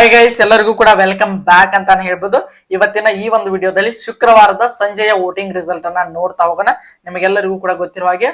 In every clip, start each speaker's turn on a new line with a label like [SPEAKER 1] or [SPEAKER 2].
[SPEAKER 1] Hi guys, ಎಲ್ಲರಿಗೂ ಕೂಡ welcome back ಅಂತಾನೆ ಹೇಳ್ಬೋದು. ಇವತ್ತಿನ ಈ ಒಂದು ವಿಡಿಯೋದಲ್ಲಿ ಶುಕ್ರವಾರದ ಸಂಜೆಯ ವೋಟಿಂಗ್ ರಿಸಲ್ಟ್ ಅನ್ನ ನೋಡ್ತಾ ಹೋಗೋಣ. ನಿಮಗೆಲ್ಲರಿಗೂ ಕೂಡ ಗೊತ್ತಿರುವ ಹಾಗೆ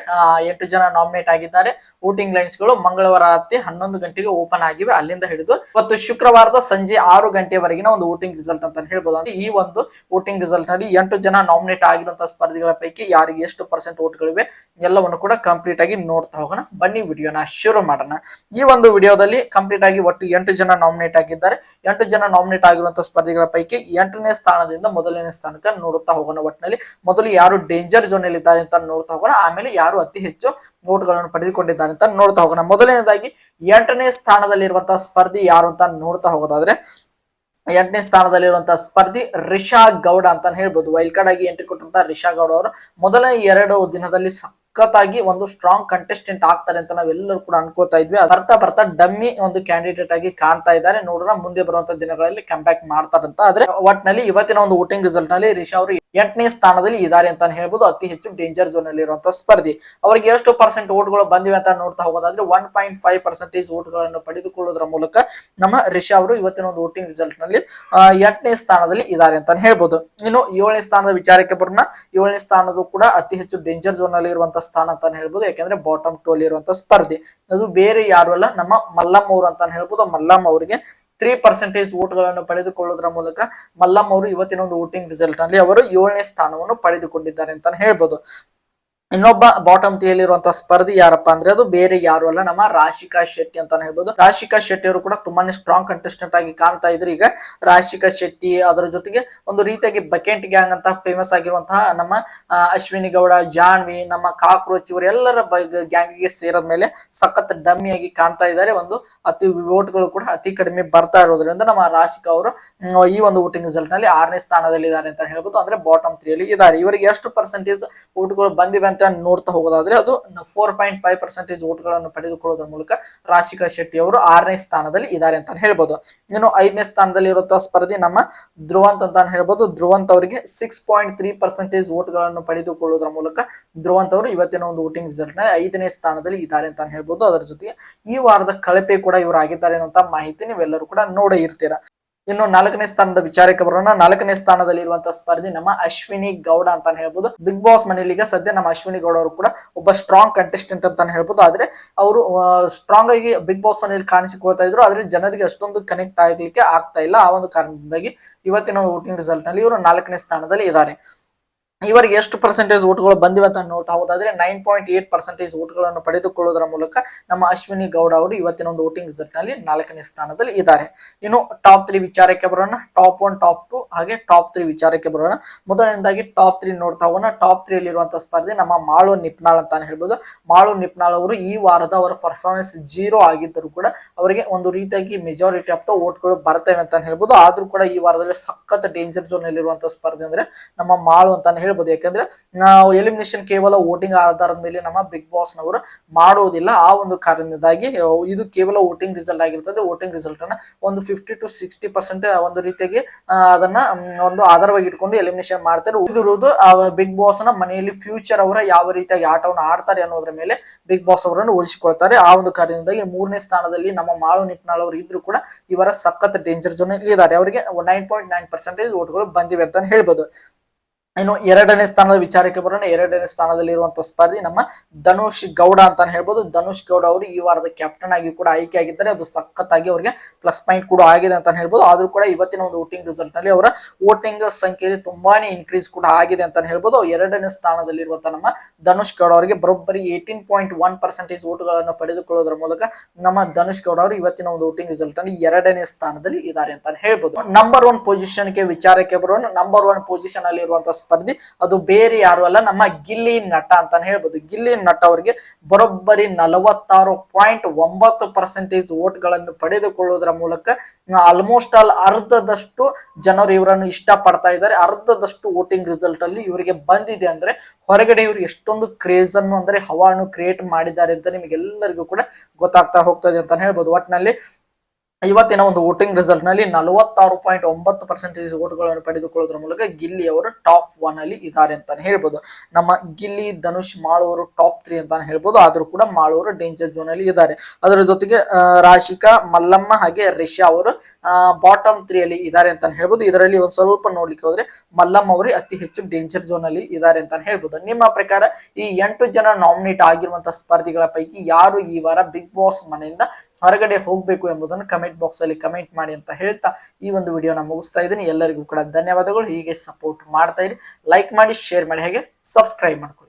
[SPEAKER 1] 8 ಜನ ನಾಮಿನೇಟ್ ಆಗಿದ್ದಾರೆ. ವೋಟಿಂಗ್ ಲೈನ್ಸ್ ಗಳು ಮಂಗಳವಾರ ರಾತ್ರಿ 11 ಗಂಟೆಗೆ ಓಪನ್ ಆಗಿವೆ. ಅಲ್ಲಿಂದ ಹಿಡಿದು ಇವತ್ತು ಶುಕ್ರವಾರದ ಸಂಜೆ 6 ಗಂಟೆವರೆಗಿನ ಒಂದು ವೋಟಿಂಗ್ ರಿಸಲ್ಟ್ ಅಂತ ಹೇಳ್ಬೋದು. ಅಂದ್ರೆ ಈ ಒಂದು ವೋಟಿಂಗ್ ರಿಸಲ್ಟ್ ನಲ್ಲಿ 8 ಜನ ನಾಮಿನೇಟ್ ಆಗಿರುವಂತಹ ಸ್ಪರ್ಧಿಗಳ ಪೈಕಿ ಯಾರಿಗೆ ಎಷ್ಟು ಪರ್ಸೆಂಟ್ ವೋಟ್ಗಳಿವೆ ಎಲ್ಲವನ್ನು ಕೂಡ ಕಂಪ್ಲೀಟ್ ಆಗಿ ನೋಡ್ತಾ ಹೋಗೋಣ. ಬನ್ನಿ ವಿಡಿಯೋನ ಶುರು ಮಾಡೋಣ. ಈ ಒಂದು ವಿಡಿಯೋದಲ್ಲಿ ಕಂಪ್ಲೀಟ್ ಆಗಿ ಒಟ್ಟು 8 ಜನ ನಾಮಿನೇಟ್ ಆಗಿದ್ದಾರೆ. 8 ಜನ ನಾಮಿನೇಟ್ ಆಗಿರುವಂತಹ ಸ್ಪರ್ಧಿಗಳ ಪೈಕಿ 8ನೇ ಸ್ಥಾನದಿಂದ ಮೊದಲನೇ ಸ್ಥಾನಕ್ಕೆ ನೋಡುತ್ತಾ ಹೋಗೋಣ. ಒಟ್ಟಿನಲ್ಲಿ ಮೊದಲು ಯಾರು ಡೇಂಜರ್ ಝೋನ್ ಅಲ್ಲಿ ಇದ್ದಾರೆ ಅಂತ ನೋಡ್ತಾ ಹೋಗೋಣ. ಆಮೇಲೆ ಯಾರು ಅತಿ ಹೆಚ್ಚು ವೋಟ್ಗಳನ್ನು ಪಡೆದುಕೊಂಡಿದ್ದಾರೆ ಅಂತ ನೋಡ್ತಾ ಹೋಗೋಣ. ಮೊದಲನೇದಾಗಿ 8ನೇ ಸ್ಥಾನದಲ್ಲಿರುವಂತಹ ಸ್ಪರ್ಧಿ ಯಾರು ಅಂತ ನೋಡ್ತಾ ಹೋಗೋದಾದ್ರೆ 8ನೇ ಸ್ಥಾನದಲ್ಲಿರುವಂತಹ ಸ್ಪರ್ಧಿ ರಿಷಾ ಗೌಡ ಅಂತ ಹೇಳ್ಬೋದು. ವೈಲ್ಡ್ ಕಾರ್ಡ್ ಆಗಿ ಎಂಟ್ರಿ ಕೊಟ್ಟಂತಹ ರಿಷಾ ಗೌಡ ಅವರು ಮೊದಲ 2 ದಿನದಲ್ಲಿ ಸಖತ್ತಾಗಿ ಒಂದು ಸ್ಟ್ರಾಂಗ್ ಕಂಟೆಸ್ಟೆಂಟ್ ಆಗ್ತಾರೆ ಅಂತ ನಾವೆಲ್ಲರೂ ಕೂಡ ಅನ್ಕೋತಾ ಇದ್ವಿ. ಬರ್ತಾ ಡಮ್ಮಿ ಒಂದು ಕ್ಯಾಂಡಿಡೇಟ್ ಆಗಿ ಕಾಣ್ತಾ ಇದ್ದಾರೆ. ನೋಡೋಣ ಮುಂದೆ ಬರುವಂತಹ ದಿನಗಳಲ್ಲಿ ಕಂಬ್ಯಾಕ್ ಮಾಡ್ತಾರಂತ. ಆದ್ರೆ ಒಟ್ನಲ್ಲಿ ಇವತ್ತಿನ ಒಂದು ವೋಟಿಂಗ್ ರಿಸಲ್ಟ್ ನಲ್ಲಿ ರಿಷಾ ಅವರು 8ನೇ ಸ್ಥಾನದಲ್ಲಿ ಇದ್ದಾರೆ ಅಂತ ಹೇಳ್ಬೋದು. ಅತಿ ಹೆಚ್ಚು ಡೇಂಜರ್ ಝೋನ್ ಅಲ್ಲಿ ಇರುವಂತಹ ಸ್ಪರ್ಧಿ. ಅವರಿಗೆ ಎಷ್ಟು ಪರ್ಸೆಂಟ್ ವೋಟ್ಗಳು ಬಂದಿವೆ ಅಂತ ನೋಡ್ತಾ ಹೋಗೋದಾದ್ರೆ 1.5% ವೋಟ್ಗಳನ್ನು ಪಡೆದುಕೊಳ್ಳುವುದರ ಮೂಲಕ ನಮ್ಮ ರಿಷಾ ಅವರು ಇವತ್ತಿನ ಒಂದು ವೋಟಿಂಗ್ ರಿಸಲ್ಟ್ ನಲ್ಲಿ 8ನೇ ಸ್ಥಾನದಲ್ಲಿ ಇದ್ದಾರೆ ಅಂತ ಹೇಳ್ಬೋದು. ಇನ್ನು 7ನೇ ಸ್ಥಾನದ ವಿಚಾರಕ್ಕೆ ಬರೋಣ. 7ನೇ ಸ್ಥಾನದ ಕೂಡ ಅತಿ ಹೆಚ್ಚು ಡೇಂಜರ್ ಝೋನ್ ಅಲ್ಲಿ ಇರುವಂತಹ ಸ್ಥಾನ ಅಂತ ಹೇಳ್ಬೋದು. ಯಾಕಂದ್ರೆ ಬಾಟಮ್ 2 ಅಲ್ಲಿ ಇರುವಂತಹ ಸ್ಪರ್ಧಿ ಅದು ಬೇರೆ ಯಾರು ಅಲ್ಲ, ನಮ್ಮ ಮಲ್ಲಮ್ಮ ಅವರು ಅಂತ ಹೇಳ್ಬೋದು. ಮಲ್ಲಮ್ಮ ಅವರಿಗೆ 3% ವೋಟ್ಗಳನ್ನು ಪಡೆದುಕೊಳ್ಳುವುದರ ಮೂಲಕ ಮಲ್ಲಮ್ಮ ಅವರು ಇವತ್ತಿನ ಒಂದು ವೋಟಿಂಗ್ ರಿಸಲ್ಟ್ ನಲ್ಲಿ ಅವರು 7ನೇ ಸ್ಥಾನವನ್ನು ಪಡೆದುಕೊಂಡಿದ್ದಾರೆ ಅಂತ ಹೇಳ್ಬೋದು. ಇನ್ನೊಬ್ಬ ಬಾಟಮ್ 3 ಅಲ್ಲಿರುವಂತಹ ಸ್ಪರ್ಧಿ ಯಾರಪ್ಪ ಅಂದ್ರೆ ಅದು ಬೇರೆ ಯಾರು ಅಲ್ಲ, ನಮ್ಮ ರಾಶಿಕಾ ಶೆಟ್ಟಿ ಅಂತಾನೆ ಹೇಳ್ಬೋದು. ರಾಶಿಕಾ ಶೆಟ್ಟಿ ಅವರು ಕೂಡ ತುಂಬಾನೇ ಸ್ಟ್ರಾಂಗ್ ಕಂಟೆಸ್ಟೆಂಟ್ ಆಗಿ ಕಾಣ್ತಾ ಇದ್ರು. ಈಗ ರಾಶಿಕಾ ಶೆಟ್ಟಿ ಅದರ ಜೊತೆಗೆ ಒಂದು ರೀತಿಯಾಗಿ ಬಕೆಟ್ ಗ್ಯಾಂಗ್ ಅಂತ ಫೇಮಸ್ ಆಗಿರುವಂತಹ ನಮ್ಮ ಅಶ್ವಿನಿ ಗೌಡ, ಜಾನ್ವಿ, ನಮ್ಮ ಕಾಕ್ರೋಚ್ ಇವರೆಲ್ಲರ ಗ್ಯಾಂಗ್ ಗೆ ಸೇರದ ಮೇಲೆ ಸಖತ್ ಡಮ್ಮಿ ಆಗಿ ಕಾಣ್ತಾ ಇದ್ದಾರೆ. ಒಂದು ಅತಿ ವೋಟ್ಗಳು ಕೂಡ ಅತಿ ಕಡಿಮೆ ಬರ್ತಾ ಇರೋದ್ರಿಂದ ನಮ್ಮ ರಾಶಿಕಾ ಅವರು ಈ ಒಂದು ವೋಟಿಂಗ್ ರಿಸಲ್ಟ್ ನಲ್ಲಿ 6ನೇ ಸ್ಥಾನದಲ್ಲಿ ಇದ್ದಾರೆ ಅಂತ ಹೇಳ್ಬೋದು. ಅಂದ್ರೆ ಬಾಟಮ್ 3 ಅಲ್ಲಿ ಇದ್ದಾರೆ. ಇವರಿಗೆ ಎಷ್ಟು ಪರ್ಸೆಂಟೇಜ್ ವೋಟ್ಗಳು ಬಂದಿವೆ ಅಂತ ನೋಡ್ತಾ ಹೋಗೋದಾದ್ರೆ ಅದು 4.5% ವೋಟ್ಗಳನ್ನು ಪಡೆದುಕೊಳ್ಳುವುದರ ಮೂಲಕ ರಾಶಿಕಾ ಶೆಟ್ಟಿ ಅವರು 6ನೇ ಸ್ಥಾನದಲ್ಲಿ ಇದ್ದಾರೆ ಅಂತ ಹೇಳ್ಬೋದು. ಇನ್ನು 5ನೇ ಸ್ಥಾನದಲ್ಲಿ ಇರುವಂತಹ ಸ್ಪರ್ಧಿ ನಮ್ಮ ಧ್ರುವಂತ್ ಅಂತ ಹೇಳ್ಬೋದು. ಧ್ರುವಂತ್ ಅವರಿಗೆ 6.3% ವೋಟ್ಗಳನ್ನು ಪಡೆದುಕೊಳ್ಳುವುದರ ಮೂಲಕ ಧ್ರುವಂತ್ ಅವರು ಇವತ್ತಿನ ಒಂದು ವೋಟಿಂಗ್ ರಿಸಲ್ಟ್ ನಲ್ಲಿ 5ನೇ ಸ್ಥಾನದಲ್ಲಿ ಇದ್ದಾರೆ ಅಂತ ಹೇಳ್ಬೋದು. ಅದರ ಜೊತೆಗೆ ಈ ವಾರದ ಕಳಪೆ ಕೂಡ ಇವರು ಆಗಿದ್ದಾರೆ ಅನ್ನುವಂತ ಮಾಹಿತಿ ನೀವೆಲ್ಲರೂ ಕೂಡ ನೋಡೇ ಇರ್ತೀರಾ. ಇನ್ನು 4ನೇ ಸ್ಥಾನದ ವಿಚಾರಕ್ಕೆ ಬರೋಣ. 4ನೇ ಸ್ಥಾನದಲ್ಲಿ ಇರುವಂತಹ ಸ್ಪರ್ಧಿ ನಮ್ಮ ಅಶ್ವಿನಿ ಗೌಡ ಅಂತ ಹೇಳ್ಬೋದು. ಬಿಗ್ ಬಾಸ್ ಮನೆಯಲ್ಲಿ ಈಗ ಸದ್ಯ ನಮ್ಮ ಅಶ್ವಿನಿ ಗೌಡ ಅವರು ಕೂಡ ಒಬ್ಬ ಸ್ಟ್ರಾಂಗ್ ಕಂಟೆಸ್ಟೆಂಟ್ ಅಂತ ಹೇಳ್ಬೋದು. ಆದ್ರೆ ಅವರು ಸ್ಟ್ರಾಂಗ್ ಆಗಿ ಬಿಗ್ ಬಾಸ್ ಮನೆಯಲ್ಲಿ ಕಾಣಿಸಿಕೊಳ್ತಾ ಇದ್ರು. ಆದ್ರೆ ಜನರಿಗೆ ಅಷ್ಟೊಂದು ಕನೆಕ್ಟ್ ಆಗ್ಲಿಕ್ಕೆ ಆಗ್ತಾ ಇಲ್ಲ. ಆ ಒಂದು ಕಾರಣದಿಂದಾಗಿ ಇವತ್ತಿನ ವೋಟಿಂಗ್ ರಿಸಲ್ಟ್ ನಲ್ಲಿ ಇವರು 4ನೇ ಸ್ಥಾನದಲ್ಲಿ ಇದ್ದಾರೆ. ಇವರಿಗೆ ಎಷ್ಟು ಪರ್ಸೆಂಟೇಜ್ ವೋಟ್ಗಳು ಬಂದಿವೆ ಅಂತ ನೋಡ್ತಾ ಹೋದಾದ್ರೆ 9.8% ವೋಟ್ಗಳನ್ನು ಪಡೆದುಕೊಳ್ಳುವುದರ ಮೂಲಕ ನಮ್ಮ ಅಶ್ವಿನಿ ಗೌಡ ಅವರು ಇವತ್ತಿನ ಒಂದು ವೋಟಿಂಗ್ ರಿಸಲ್ಟ್ ನಲ್ಲಿ 4ನೇ ಸ್ಥಾನದಲ್ಲಿ ಇದ್ದಾರೆ. ಇನ್ನು ಟಾಪ್ 3 ವಿಚಾರಕ್ಕೆ ಬರೋಣ. ಟಾಪ್ 1, ಟಾಪ್ 2 ಹಾಗೆ ಟಾಪ್ 3 ವಿಚಾರಕ್ಕೆ ಬರೋಣ. ಮೊದಲನೇದಾಗಿ ಟಾಪ್ 3 ನೋಡ್ತಾ ಹೋಗೋಣ. ಟಾಪ್ 3 ಅಲ್ಲಿ ಇರುವಂತಹ ಸ್ಪರ್ಧೆ ನಮ್ಮ ಮಾಳು ನಿಪ್ನಾಳ್ ಅಂತಾನೆ ಹೇಳ್ಬೋದು. ಮಾಳು ನಿಪ್ನಾಳ್ ಅವರು ಈ ವಾರದ ಅವರ ಪರ್ಫಾರ್ಮೆನ್ಸ್ 0 ಆಗಿದ್ದರೂ ಕೂಡ ಅವರಿಗೆ ಒಂದು ರೀತಿಯಾಗಿ ಮೆಜಾರಿಟಿ ಆಫ್ ದ ವೋಟ್ಗಳು ಬರ್ತವೆ ಅಂತ ಹೇಳ್ಬೋದು. ಆದ್ರೂ ಕೂಡ ಈ ವಾರದಲ್ಲಿ ಸಖತ್ ಡೇಂಜರ್ ಝೋನ್ ಅಲ್ಲಿ ಇರುವಂತಹ ಸ್ಪರ್ಧೆ ಅಂದ್ರೆ ನಮ್ಮ ಮಾಳು ಅಂತಾನೆ ಹೇಳ್ಬೋದು. ಯಾಕಂದ್ರೆ ನಾವು ಎಲಿಮಿನೇಷನ್ ಕೇವಲ ವೋಟಿಂಗ್ ಆಧಾರದ ಮೇಲೆ ನಮ್ಮ ಬಿಗ್ ಬಾಸ್ ನವರು ಮಾಡುವುದಿಲ್ಲ. ಆ ಒಂದು ಕಾರಣದಿಂದಾಗಿ ಇದು ಕೇವಲ ವೋಟಿಂಗ್ ರಿಸಲ್ಟ್ ಆಗಿರ್ತದೆ. ವೋಟಿಂಗ್ ರಿಸಲ್ಟ್ ಅನ್ನ ಒಂದು 50 to 60% ಒಂದು ರೀತಿಯಾಗಿ ಅದನ್ನ ಒಂದು ಆಧಾರವಾಗಿ ಇಟ್ಕೊಂಡು ಎಲಿಮಿನೇಷನ್ ಮಾಡ್ತಾರೆ. ಉಳಿದಿರುವುದು ಬಿಗ್ ಬಾಸ್ ನ ಮನೆಯಲ್ಲಿ ಫ್ಯೂಚರ್ ಅವರ ಯಾವ ರೀತಿಯಾಗಿ ಆಟವನ್ನು ಆಡ್ತಾರೆ ಅನ್ನೋದ್ರ ಮೇಲೆ ಬಿಗ್ ಬಾಸ್ ಅವರನ್ನು ಉಳಿಸಿಕೊಳ್ತಾರೆ. ಆ ಒಂದು ಕಾರಣದಿಂದಾಗಿ 3ನೇ ಸ್ಥಾನದಲ್ಲಿ ನಮ್ಮ ಮಾಳು ನಿಪ್ನಾಳ್ ಅವರು ಇದ್ರು ಕೂಡ ಇವರ ಸಖತ್ ಡೇಂಜರ್ ಝೋನ್ ಇದ್ದಾರೆ. ಅವರಿಗೆ 9.9% ವೋಟ್ಗಳು ಬಂದಿವೆ ಅಂತ ಹೇಳ್ಬೋದು. ಇನ್ನು 2ನೇ ಸ್ಥಾನದ ವಿಚಾರಕ್ಕೆ ಬರೋಣ. 2ನೇ ಸ್ಥಾನದಲ್ಲಿ ಇರುವಂತಹ ಸ್ಪರ್ಧಿ ನಮ್ಮ ಧನುಷ್ ಗೌಡ ಅಂತಾನೆ ಹೇಳ್ಬೋದು. ಧನುಷ್ ಗೌಡ ಅವರು ಈ ವಾರದ ಕ್ಯಾಪ್ಟನ್ ಆಗಿ ಕೂಡ ಆಯ್ಕೆ ಆಗಿದ್ದಾರೆ. ಅದು ಸಖತ್ತಾಗಿ ಅವರಿಗೆ ಪ್ಲಸ್ ಪಾಯಿಂಟ್ ಕೂಡ ಆಗಿದೆ ಅಂತ ಹೇಳ್ಬೋದು. ಆದ್ರೂ ಕೂಡ ಇವತ್ತಿನ ಒಂದು ವೋಟಿಂಗ್ ರಿಸಲ್ಟ್ ನಲ್ಲಿ ಅವರ ವೋಟಿಂಗ್ ಸಂಖ್ಯೆಯಲ್ಲಿ ತುಂಬಾನೇ ಇನ್ಕ್ರೀಸ್ ಕೂಡ ಆಗಿದೆ ಅಂತ ಹೇಳ್ಬೋದು. 2ನೇ ಸ್ಥಾನದಲ್ಲಿ ಇರುವಂತಹ ನಮ್ಮ ಧನುಷ್ ಗೌಡ ಅವರಿಗೆ ಬರೋಬ್ಬರಿ 18.1% ವೋಟ್ಗಳನ್ನು ಪಡೆದುಕೊಳ್ಳುವುದರ ಮೂಲಕ ನಮ್ಮ ಧನುಷ್ ಗೌಡ ಅವರು ಇವತ್ತಿನ ಒಂದು ವೋಟಿಂಗ್ ರಿಸಲ್ಟ್ ನಲ್ಲಿ 2ನೇ ಸ್ಥಾನದಲ್ಲಿ ಇದ್ದಾರೆ ಅಂತ ಹೇಳ್ಬೋದು. ನಂಬರ್ 1 ಪೊಸಿಷನ್ ಗೆ ವಿಚಾರಕ್ಕೆ ಬರೋಣ. ನಂಬರ್ 1 ಪೊಸಿಷನ್ ಅಲ್ಲಿ ಇರುವಂತಹ ಸ್ಪರ್ಧಿ ಅದು ಬೇರೆ ಯಾರು ಅಲ್ಲ, ನಮ್ಮ ಗಿಲ್ಲಿ ನಟ ಅಂತಾನೆ ಹೇಳ್ಬೋದು. ಗಿಲ್ಲಿ ನಟ ಅವರಿಗೆ ಬರೋಬ್ಬರಿ 46.9% ವೋಟ್ಗಳನ್ನು ಪಡೆದುಕೊಳ್ಳುವುದರ ಮೂಲಕ ಆಲ್ಮೋಸ್ಟ್ ಅರ್ಧದಷ್ಟು ಜನರು ಇವರನ್ನು ಇಷ್ಟ ಪಡ್ತಾ ಇದ್ದಾರೆ. ಅರ್ಧದಷ್ಟು ವೋಟಿಂಗ್ ರಿಸಲ್ಟ್ ಅಲ್ಲಿ ಇವರಿಗೆ ಬಂದಿದೆ ಅಂದ್ರೆ ಹೊರಗಡೆ ಇವರು ಎಷ್ಟೊಂದು ಕ್ರೇಜ್ ಅನ್ನು ಅಂದ್ರೆ ಹವಾನು ಕ್ರಿಯೇಟ್ ಮಾಡಿದ್ದಾರೆ ಅಂತ ನಿಮಗೆಲ್ಲರಿಗೂ ಕೂಡ ಗೊತ್ತಾಗ್ತಾ ಹೋಗ್ತದೆ ಅಂತ ಹೇಳ್ಬೋದು. ಒಟ್ಟಿನಲ್ಲಿ ಇವತ್ತಿನ ಒಂದು ವೋಟಿಂಗ್ ರಿಸಲ್ಟ್ ನಲ್ಲಿ 46.9% ಓಟ್ಗಳನ್ನು ಪಡೆದುಕೊಳ್ಳುವುದರ ಮೂಲಕ ಗಿಲ್ಲಿ ಅವರು ಟಾಪ್ 1 ಅಲ್ಲಿ ಇದ್ದಾರೆ ಅಂತಾನೆ ಹೇಳ್ಬೋದು. ನಮ್ಮ ಗಿಲ್ಲಿ, ಧನುಷ್, ಮಾಳುವರು ಟಾಪ್ 3 ಅಂತಾನೆ ಹೇಳ್ಬೋದು. ಆದ್ರೂ ಕೂಡ ಮಾಳುವರು ಡೇಂಜರ್ ಝೋನ್ ಅಲ್ಲಿ ಇದ್ದಾರೆ. ಅದರ ಜೊತೆಗೆ ರಾಶಿಕಾ, ಮಲ್ಲಮ್ಮ ಹಾಗೆ ರಿಷಾ ಅವರು ಬಾಟಮ್ 3 ಅಲ್ಲಿ ಇದ್ದಾರೆ ಅಂತಾನೆ ಹೇಳ್ಬೋದು. ಇದರಲ್ಲಿ ಒಂದ್ ಸ್ವಲ್ಪ ನೋಡ್ಲಿಕ್ಕೆ ಹೋದ್ರೆ ಮಲ್ಲಮ್ಮ ಅವರು ಅತಿ ಹೆಚ್ಚು ಡೇಂಜರ್ ಝೋನ್ ಅಲ್ಲಿ ಇದ್ದಾರೆ ಅಂತಾನೆ ಹೇಳ್ಬೋದು. ನಿಮ್ಮ ಪ್ರಕಾರ ಈ 8 ಜನ ನಾಮಿನೇಟ್ ಆಗಿರುವಂತಹ ಸ್ಪರ್ಧಿಗಳ ಪೈಕಿ ಯಾರು ಈ ವಾರ ಬಿಗ್ ಬಾಸ್ ಮನೆಯಿಂದ ಹೊರಗಡೆ ಹೋಗ್ಬೇಕು ಎಂಬುದನ್ನು ಕಮೆಂಟ್ ಬಾಕ್ಸ್ ಅಲ್ಲಿ ಕಮೆಂಟ್ ಮಾಡಿ ಅಂತ ಹೇಳ್ತಾ ಈ ಒಂದು ವಿಡಿಯೋನ ಮುಗಿಸ್ತಾ ಇದ್ದೀನಿ. ಎಲ್ಲರಿಗೂ ಕೂಡ ಧನ್ಯವಾದಗಳು. ಹೀಗೆ ಸಪೋರ್ಟ್ ಮಾಡ್ತಾ ಇರಿ, ಲೈಕ್ ಮಾಡಿ, ಶೇರ್ ಮಾಡಿ, ಹಾಗೆ ಸಬ್ಸ್ಕ್ರೈಬ್ ಮಾಡ್ಕೊಳ್ಳಿ.